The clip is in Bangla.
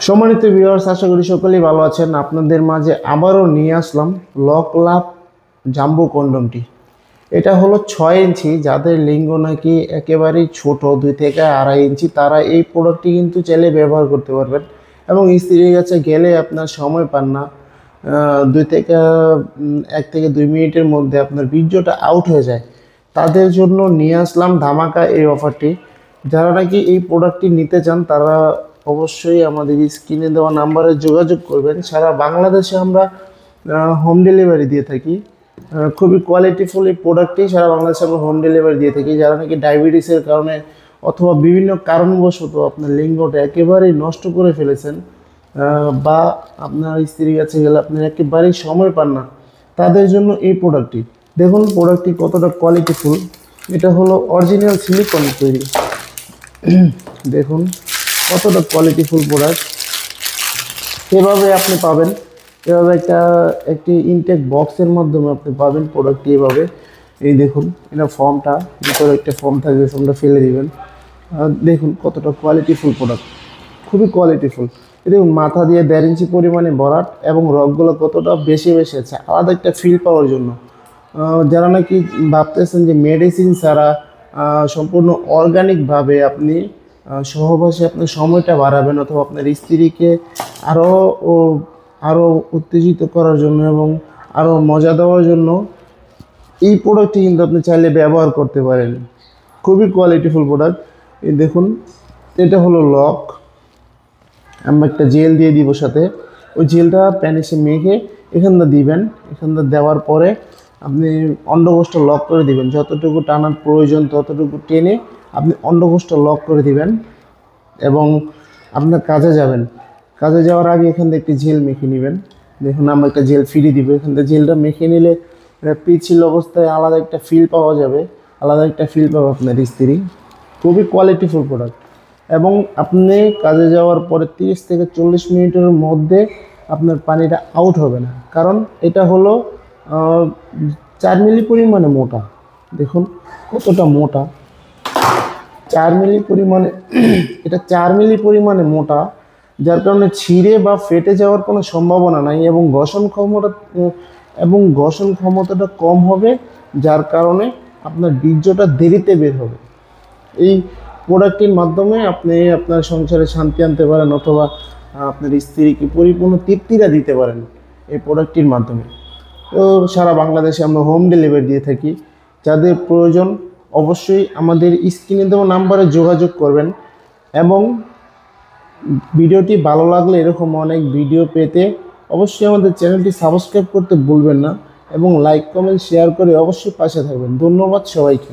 সম্মানিত ভিউয়ার্স, আশা করি সকলেই ভালো আছেন। আপনাদের মাঝে আবারও নিয়ে আসলাম লক লাভ জাম্বো কন্ডমটি। এটা হলো 6 ইঞ্চি। যাদের লিঙ্গ নাকি একেবারেই ছোট 2 থেকে 2.5 ইঞ্চি, তারা এই প্রোডাক্টটি কিন্তু চাইলে ব্যবহার করতে পারবেন। এবং স্ত্রীর কাছে গেলে আপনার সময় পান না, 1 থেকে 2 মিনিটের মধ্যে আপনার বীর্যটা আউট হয়ে যায়, তাদের জন্য নিয়ে আসলাম ধামাকা এই অফারটি। যারা নাকি এই প্রোডাক্টটি নিতে চান তারা অবশ্যই আমাদের স্ক্রিনে দেওয়া নাম্বারে যোগাযোগ করবেন। সারা বাংলাদেশে আমরা হোম ডেলিভারি দিয়ে থাকি। খুবই কোয়ালিটিফুল এই প্রোডাক্টটি সারা বাংলাদেশে আমরা হোম ডেলিভারি দিয়ে থাকি। যারা নাকি ডায়াবেটিসের কারণে অথবা বিভিন্ন কারণবশত আপনার লিঙ্গটা একেবারেই নষ্ট করে ফেলেছেন, বা আপনার স্ত্রীর কাছে গেলে আপনি একেবারেই সময় পান না, তাদের জন্য এই প্রোডাক্টটি। দেখুন প্রোডাক্টটি কতটা কোয়ালিটিফুল। এটা হলো অরিজিনাল সিলিকন তৈরি। দেখুন কতটা কোয়ালিটিফুল প্রোডাক্ট। এভাবে আপনি পাবেন, এভাবে একটি ইনটেক বক্সের মাধ্যমে আপনি পাবেন প্রোডাক্টটি এভাবে। এই দেখুন, এটা ফর্মটা, ভিতরে একটা ফর্ম থাকবে, ফর্মটা ফেলে দিবেন। দেখুন কতটা কোয়ালিটিফুল প্রোডাক্ট, খুবই কোয়ালিটিফুল। দেখুন মাথা দিয়ে 1.5 ইঞ্চি পরিমাণে ভরাট এবং রগগুলো কতটা বেশি বেশি আছে, আলাদা একটা ফিল পাওয়ার জন্য। যারা নাকি ভাবতেছেন যে মেডিসিন ছাড়া সম্পূর্ণ অর্গানিকভাবে আপনি সহবাসে আপনার সময়টা বাড়াবেন, অথবা আপনার স্ত্রীকে আরও উত্তেজিত করার জন্য এবং আরও মজা দেওয়ার জন্য এই প্রোডাক্টটি কিন্তু আপনি চাইলে ব্যবহার করতে পারেন। খুবই কোয়ালিটিফুল প্রোডাক্ট। এই দেখুন, এটা হলো লক। আমরা একটা জেল দিয়ে দিব সাথে, ওই জেলটা প্যানিসে মেখে এখানটা দিবেন। এখানটা দেওয়ার পরে আপনি অন্ডকোষটা লক করে দিবেন। যতটুকু টানার প্রয়োজন ততটুকু টেনে আপনি অন্ডকোষটা লক করে দিবেন এবং আপনার কাজে যাবেন। কাজে যাওয়ার আগে এখান থেকে একটি জেল মেখে নেবেন। দেখুন আমরা একটা জেল ফিরে দিব। এখান থেকে জেলটা মেখে নিলে পিচ্ছিল অবস্থায় আলাদা একটা ফিল পাওয়া যাবে, আলাদা একটা ফিল পাবে আপনার স্ত্রী। খুবই কোয়ালিটিফুল প্রোডাক্ট। এবং আপনি কাজে যাওয়ার পরে 30 থেকে 40 মিনিটের মধ্যে আপনার পানিটা আউট হবে না, কারণ এটা হলো 4 মিলি পরিমাণে মোটা। দেখুন কতটা মোটা, 4 মিলি পরিমাণে এটা 4 মিলি পরিমাণে মোটা, যার কারণে ছিঁড়ে বা ফেটে যাওয়ার কোনো সম্ভাবনা নাই এবং ঘর্ষণ ক্ষমতাটা কম হবে, যার কারণে আপনার বীর্যটা দেরিতে বের হবে। এই প্রোডাক্টটির মাধ্যমে আপনি আপনার সংসারে শান্তি আনতে পারেন, অথবা আপনার স্ত্রীকে পরিপূর্ণ তৃপ্তিটা দিতে পারেন এই প্রোডাক্টটির মাধ্যমে। তো সারা বাংলাদেশে আমরা হোম ডেলিভারি দিয়ে থাকি। যাদের প্রয়োজন অবশ্যই আমাদের স্ক্রিনে দেওয়া নাম্বারে যোগাযোগ করবেন। এবং ভিডিওটি ভালো লাগলে এরকম অনেক ভিডিও পেতে অবশ্যই আমাদের চ্যানেলটি সাবস্ক্রাইব করতে ভুলবেন না, এবং লাইক কমেন্ট শেয়ার করে অবশ্যই পাশে থাকবেন। ধন্যবাদ সবাইকে।